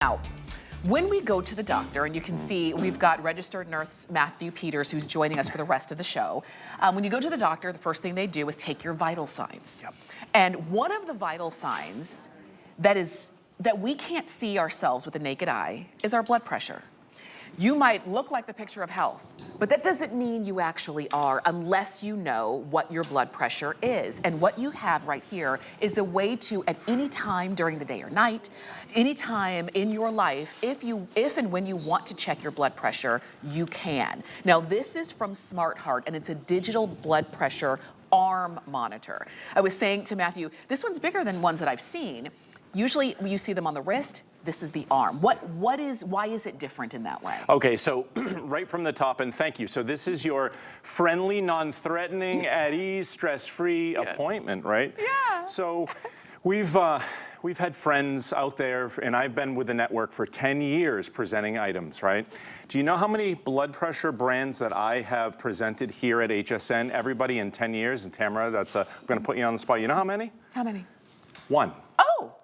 Now, when we go to the doctor, and you can see we've got registered nurse Matthew Peters who's joining us for the rest of the show. When you go to the doctor, the first thing they do is take your vital signs. Yep. And one of the vital signs that we can't see ourselves with the naked eye is our blood pressure. You might look like the picture of health, but that doesn't mean you actually are unless you know what your blood pressure is. And what you have right here is a way to, at any time during the day or night, any time in your life, if and when you want to check your blood pressure, you can. Now, this is from SmartHeart, and it's a digital blood pressure arm monitor. I was saying to Matthew, this one's bigger than ones that I've seen. Usually you see them on the wrist. This is the arm. Why is it different in that way? Okay, so right from the top, and thank you. So this is your friendly, non-threatening, at ease, stress-free appointment, right? Yeah. So we've had friends out there, and I've been with the network for 10 years presenting items, right? Do you know how many blood pressure brands that I have presented here at HSN? Everybody in 10 years, and Tamara, I'm gonna put you on the spot. You know how many? How many? One. Oh.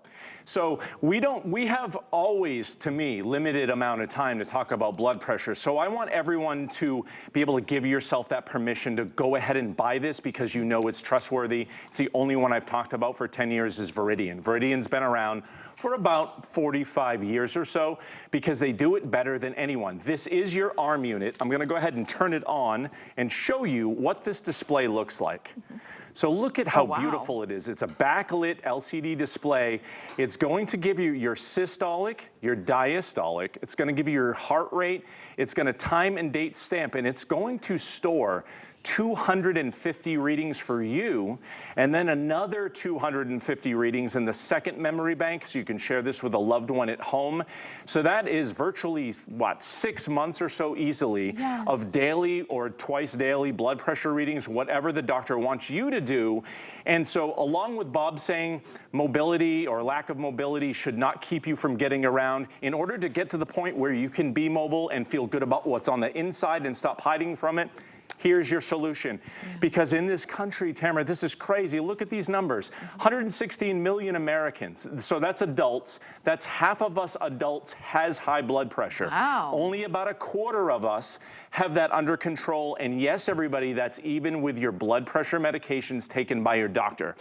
So we have always, to me, limited amount of time to talk about blood pressure. So I want everyone to be able to give yourself that permission to go ahead and buy this because you know it's trustworthy. It's the only one I've talked about for 10 years is Veridian. Veridian's been around for about 45 years or so because they do it better than anyone. This is your arm unit. I'm gonna go ahead and turn it on and show you what this display looks like. So look at how beautiful it is. It's a backlit LCD display. It's going to give you your systolic, your diastolic. It's going to give you your heart rate. It's going to time and date stamp, and it's going to store 250 readings for you, and then another 250 readings in the second memory bank, so you can share this with a loved one at home. So that is virtually, 6 months or so easily of daily or twice daily blood pressure readings, whatever the doctor wants you to do. And so along with Bob saying mobility or lack of mobility should not keep you from getting around, in order to get to the point where you can be mobile and feel good about what's on the inside and stop hiding from it, here's your solution. Because in this country, Tamara, this is crazy. Look at these numbers. 116 million Americans. So that's adults. That's half of us adults has high blood pressure. Wow. Only about a quarter of us have that under control. And yes, everybody, that's even with your blood pressure medications taken by your doctor.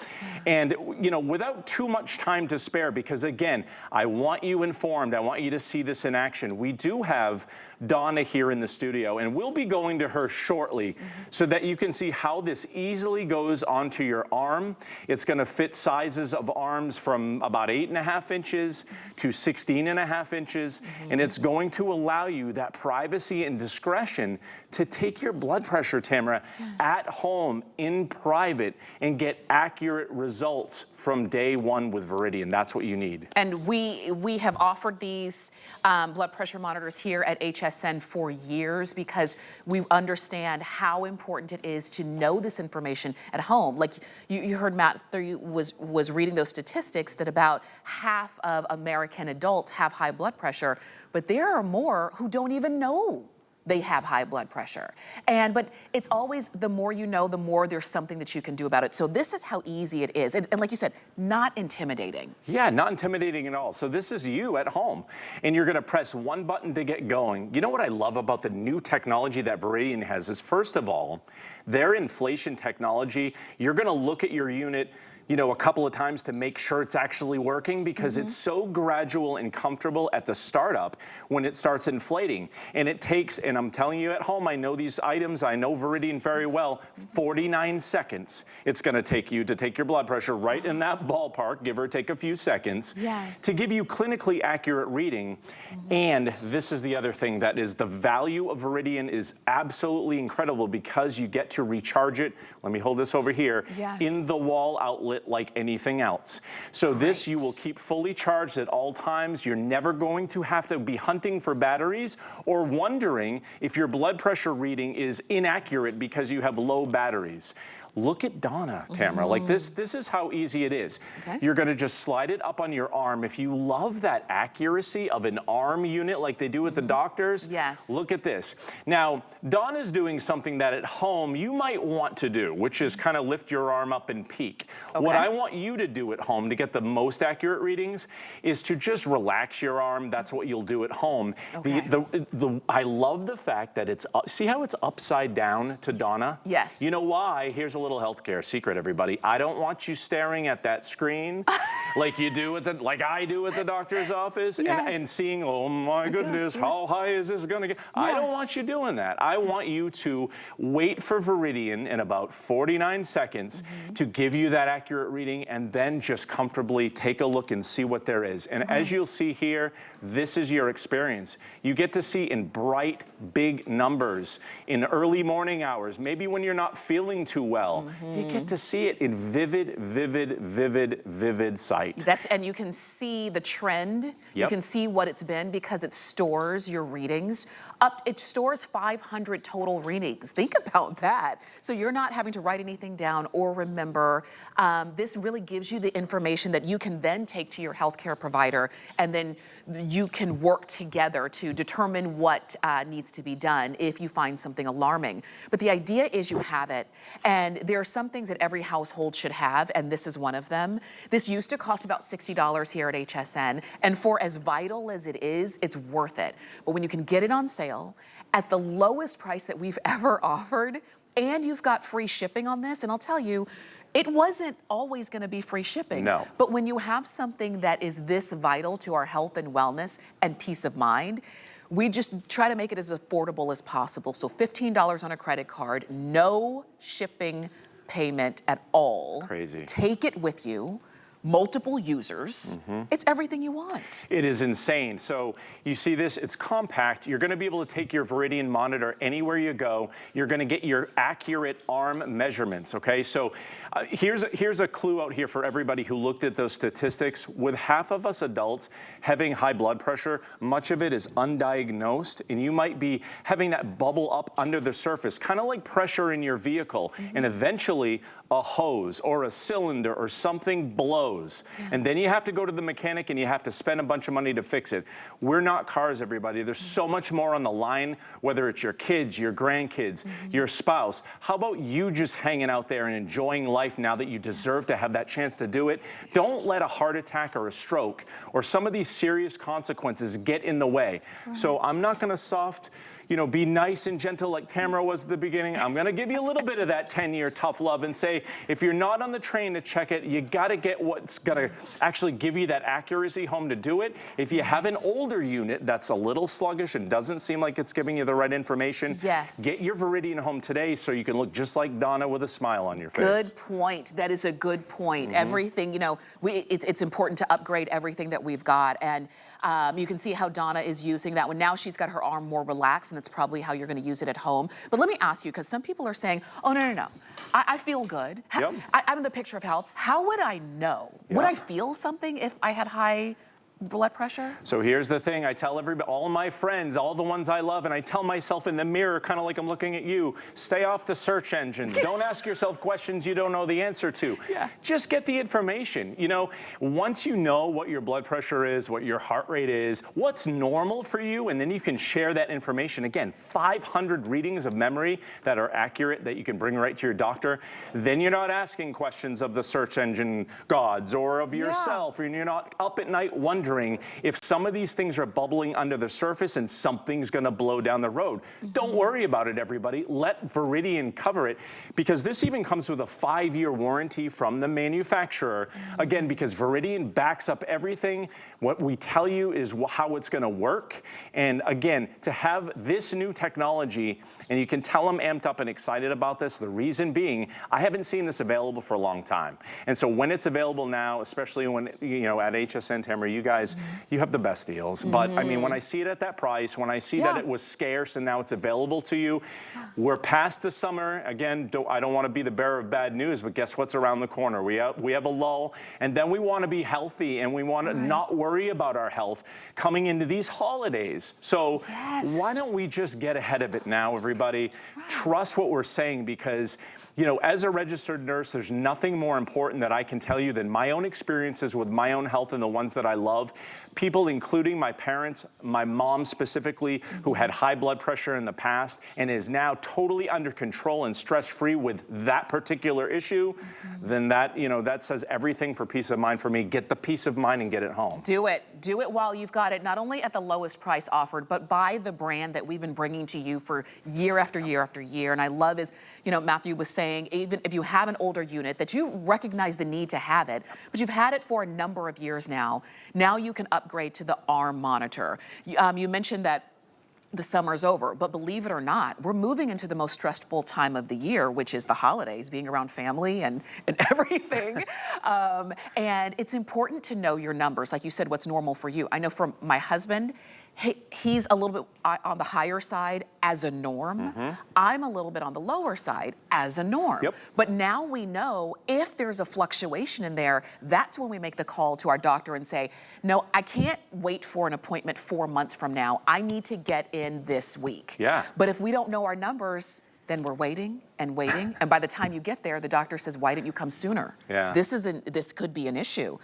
And, you know, without too much time to spare, because again, I want you informed. I want you to see this in action. We do have Donna here in the studio, and we'll be going to her shortly so that you can see how this easily goes onto your arm. It's going to fit sizes of arms from about 8.5 inches to 16.5 inches, and it's going to allow you that privacy and discretion to take your blood pressure, Tamara, at home in private and get accurate results from day one with Veridian. That's what you need. And we have offered these blood pressure monitors here at HSN for years because we understand how important it is to know this information at home. Like you heard Matt was reading those statistics that about half of American adults have high blood pressure, but there are more who don't even know they have high blood pressure. But it's always the more you know, the more there's something that you can do about it. So this is how easy it is. And like you said, not intimidating. Yeah, not intimidating at all. So this is you at home, and you're gonna press one button to get going. You know what I love about the new technology that Veridian has is, first of all, their inflation technology, you're gonna look at your unit, you know, a couple of times to make sure it's actually working because it's so gradual and comfortable at the startup when it starts inflating. And it takes, and I'm telling you at home, I know these items, I know Veridian very well, 49 seconds it's gonna take you to take your blood pressure right in that ballpark, give or take a few seconds, to give you clinically accurate reading. And this is the other thing that is the value of Veridian is absolutely incredible because you get to recharge it. Let me hold this over here, in the wall outlet like anything else. So this you will keep fully charged at all times. You're never going to have to be hunting for batteries or wondering if your blood pressure reading is inaccurate because you have low batteries. Look at Donna, Tamara. Like this is how easy it is. Okay. You're gonna just slide it up on your arm. If you love that accuracy of an arm unit like they do with the doctors, yes, look at this. Now, Donna's doing something that at home you might want to do, which is kind of lift your arm up and peek. Okay. What I want you to do at home to get the most accurate readings is to just relax your arm. That's what you'll do at home. Okay. I love the fact that it's, see how it's upside down to Donna? Yes. You know why? Here's a little healthcare secret, everybody. I don't want you staring at that screen like you do at the, like I do at the doctor's office, yes, and seeing, oh my goodness, how high is this gonna get? Yeah. I don't want you doing that. I want you to wait for Veridian in about 49 seconds to give you that accurate reading, and then just comfortably take a look and see what there is. And as you'll see here, this is your experience. You get to see in bright, big numbers in early morning hours, maybe when you're not feeling too well. You get to see it in vivid, vivid, vivid, vivid sight. And you can see the trend. Yep. You can see what it's been because it stores your readings. It stores 500 total readings. Think about that. So you're not having to write anything down or remember. This really gives you the information that you can then take to your healthcare provider, and then you can work together to determine what needs to be done if you find something alarming. But the idea is you have it, and there are some things that every household should have, and this is one of them. This used to cost about $60 here at HSN, and for as vital as it is, it's worth it. But when you can get it on sale at the lowest price that we've ever offered, and you've got free shipping on this, and I'll tell you, it wasn't always going to be free shipping. No. But when you have something that is this vital to our health and wellness and peace of mind, we just try to make it as affordable as possible. So $15 on a credit card, no shipping payment at all. Crazy. Take it with you. Multiple users. It's everything you want. It is insane. So you see this, it's compact. You're gonna be able to take your Veridian monitor anywhere you go. You're gonna get your accurate arm measurements, okay? So here's a clue out here for everybody who looked at those statistics. With half of us adults having high blood pressure, much of it is undiagnosed, and you might be having that bubble up under the surface, kind of like pressure in your vehicle, and eventually a hose or a cylinder or something blows. And then you have to go to the mechanic and you have to spend a bunch of money to fix it. We're not cars, everybody. There's so much more on the line, whether it's your kids, your grandkids, your spouse. How about you just hanging out there and enjoying life now that you deserve to have that chance to do it? Don't let a heart attack or a stroke or some of these serious consequences get in the way. So I'm not gonna be nice and gentle like Tamara was at the beginning. I'm gonna give you a little bit of that 10-year tough love and say, if you're not on the train to check it, you gotta get what's gonna actually give you that accuracy home to do it. If you have an older unit that's a little sluggish and doesn't seem like it's giving you the right information, get your Veridian home today so you can look just like Donna with a smile on your face. Good point. That is a good point. Everything, it's important to upgrade everything that we've got. And you can see how Donna is using that one. Now she's got her arm more relaxed, and that's probably how you're going to use it at home. But let me ask you, because some people are saying, oh, no. I feel good. I'm in the picture of health. How would I know? Would I feel something if I had high blood pressure? So here's the thing. I tell everybody, all my friends, all the ones I love, and I tell myself in the mirror, kind of like I'm looking at you, stay off the search engines. Don't ask yourself questions you don't know the answer to. Just get the information. Once you know what your blood pressure is, what your heart rate is, what's normal for you, and then you can share that information. Again, 500 readings of memory that are accurate that you can bring right to your doctor. Then you're not asking questions of the search engine gods or of yourself, and you're not up at night wondering if some of these things are bubbling under the surface and something's gonna blow down the road. Don't worry about it, everybody. Let Veridian cover it, because this even comes with a 5-year warranty from the manufacturer. Again, because Veridian backs up everything. What we tell you is how it's gonna work. And again, to have this new technology, and you can tell I'm amped up and excited about this, the reason being, I haven't seen this available for a long time. And so when it's available now, especially when, at HSN, Tamara, you guys guys, you have the best deals. But I mean, when I see it at that price, when I see that it was scarce and now it's available to you, we're past the summer. Again, I don't want to be the bearer of bad news, but guess what's around the corner? We have a lull, and then we want to be healthy, and we want to not worry about our health coming into these holidays. So why don't we just get ahead of it now, everybody? Trust what we're saying, because you know, as a registered nurse, there's nothing more important that I can tell you than my own experiences with my own health and the ones that I love. People, including my parents, my mom specifically, who had high blood pressure in the past and is now totally under control and stress-free with that particular issue, then that, you know, that says everything for peace of mind for me. Get the peace of mind and get it home. Do it. Do it while you've got it, not only at the lowest price offered, but buy the brand that we've been bringing to you for year after year after year. And I love is, you know, Matthew was saying, even if you have an older unit, that you recognize the need to have it, but you've had it for a number of years now. Now you can upgrade to the arm monitor. You mentioned that the summer's over, but believe it or not, we're moving into the most stressful time of the year, which is the holidays, being around family and everything. And it's important to know your numbers, like you said, what's normal for you. I know for my husband, he's a little bit on the higher side as a norm. I'm a little bit on the lower side as a norm. But now we know if there's a fluctuation in there, that's when we make the call to our doctor and say, no, I can't wait for an appointment 4 months from now. I need to get in this week. But if we don't know our numbers, then we're waiting and waiting. And by the time you get there, the doctor says, why didn't you come sooner? This could be an issue.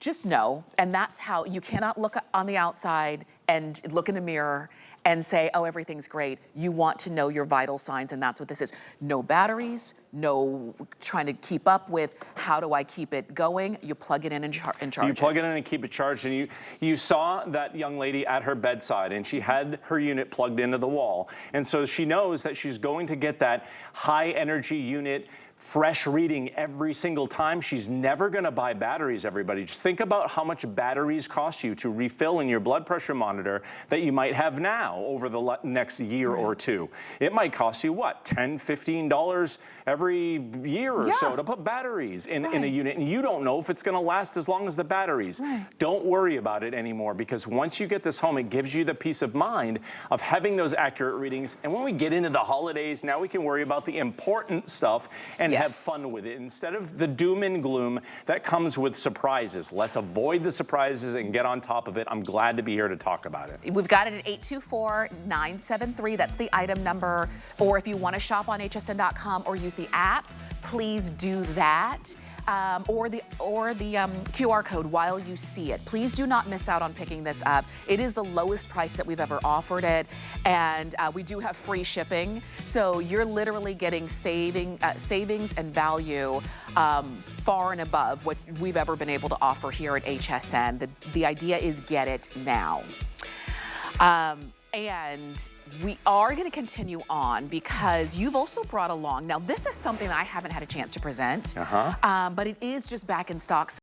Just know, and that's how you cannot look on the outside and look in the mirror and say, oh, everything's great. You want to know your vital signs, and that's what this is. No batteries, no trying to keep up with how do I keep it going. You plug it in and charge it. You plug it in and keep it charged, and you saw that young lady at her bedside, and she had her unit plugged into the wall. And so she knows that she's going to get that high energy unit, fresh reading every single time. She's never going to buy batteries, everybody. Just think about how much batteries cost you to refill in your blood pressure monitor that you might have now over the next year or two. It might cost you, what, $10, $15 every year or so to put batteries in a unit, and you don't know if it's going to last as long as the batteries. Don't worry about it anymore, because once you get this home, it gives you the peace of mind of having those accurate readings. And when we get into the holidays, now we can worry about the important stuff and have fun with it instead of the doom and gloom that comes with surprises. Let's avoid the surprises and get on top of it. I'm glad to be here to talk about it. We've got it at 824-973. That's the item number. Or if you want to shop on hsn.com or use the app, please do that. Or the QR code while you see it. Please do not miss out on picking this up. It is the lowest price that we've ever offered it, and we do have free shipping. So you're literally getting savings and value far and above what we've ever been able to offer here at HSN. The idea is get it now. And we are going to continue on because you've also brought along, now this is something that I haven't had a chance to present, but it is just back in stock.